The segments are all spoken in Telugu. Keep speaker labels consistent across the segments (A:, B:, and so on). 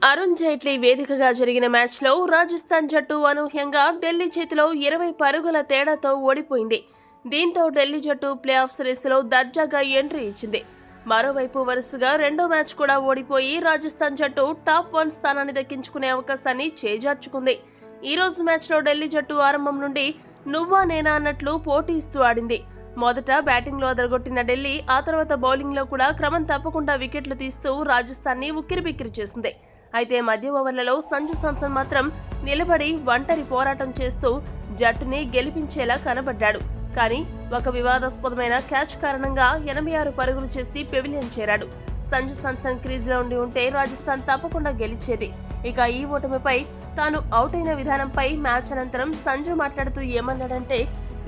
A: అరుణ్ జైట్లీ వేదికగా జరిగిన మ్యాచ్లో రాజస్థాన్ జట్టు అనూహ్యంగా ఢిల్లీ చేతిలో 20 పరుగుల తేడాతో ఓడిపోయింది. దీంతో ఢిల్లీ జట్టు ప్లే ఆఫ్ సిరీస్లో దర్జాగా ఎంట్రీ ఇచ్చింది. మరోవైపు వరుసగా రెండో మ్యాచ్ కూడా ఓడిపోయి రాజస్థాన్ జట్టు టాప్ 1 స్థానాన్ని దక్కించుకునే అవకాశాన్ని చేజార్చుకుంది. ఈ రోజు మ్యాచ్లో ఢిల్లీ జట్టు ఆరంభం నుండి నువ్వా నేనా అన్నట్లు పోటీ ఇస్తూ ఆడింది. మొదట బ్యాటింగ్లో అదరగొట్టిన ఢిల్లీ ఆ తర్వాత బౌలింగ్లో కూడా క్రమం తప్పకుండా వికెట్లు తీస్తూ రాజస్థాన్ని ఉక్కిరిబిక్కిరి చేసింది. అయితే మధ్య ఓవర్లలో సంజు శాంసన్ మాత్రం నిలబడి ఒంటరి పోరాటం చేస్తూ జట్టుని గెలిపించేలా కనబడ్డాడు. కానీ ఒక వివాదాస్పదమైన క్యాచ్ కారణంగా 86 పరుగులు చేసి పెవిలియన్ చేరాడు. సంజు శాంసన్ క్రీజ్లో ఉంటే రాజస్థాన్ తప్పకుండా గెలిచేది. ఇక ఈ ఓటమిపై తాను అవుట్ అయిన విధానంపై మ్యాచ్ అనంతరం సంజు మాట్లాడుతూ ఏమన్నాడంటే,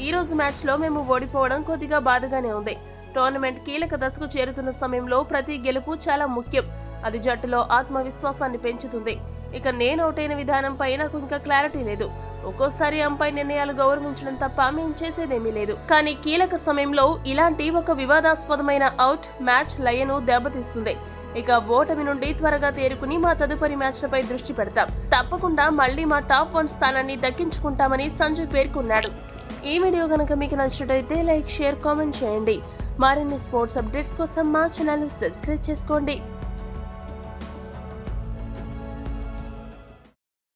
A: ఈ రోజు మ్యాచ్లో మేము ఓడిపోవడం కొద్దిగా బాధగానే ఉంది. టోర్నమెంట్ కీలక దశకు చేరుతున్న సమయంలో ప్రతి గెలుపు చాలా ముఖ్యం. అది జట్టులో ఆత్మవిశ్వాసాన్ని పెంచుతుంది. ఇక నేను అవుట్ అయిన విధానంపై నాకు ఇంకా క్లారిటీ లేదు. ఒక్కోసారి అంపైర్ నిర్ణయాలు గౌరవించడం తప్ప మేం చేసేదేమీ లేదు. కానీ కీలక సమయంలో ఇలాంటి ఒక వివాదాస్పదమైన అవుట్ మ్యాచ్ లయను దెబ్బతీస్తుంది. ఇక ఓటమి నుండి త్వరగా తేరుకుని మా తదుపరి మ్యాచ్లపై దృష్టి పెడతాం. తప్పకుండా మళ్లీ మా టాప్ 1 స్థానాన్ని దక్కించుకుంటామని సంజు పేర్కొన్నాడు. ఈ వీడియో గనక మీకు నచ్చినట్లయితే లైక్, షేర్, కామెంట్ చేయండి. మరిన్ని స్పోర్ట్స్ అప్డేట్స్ కోసం మా ఛానల్ సబ్స్క్రైబ్ చేసుకోండి.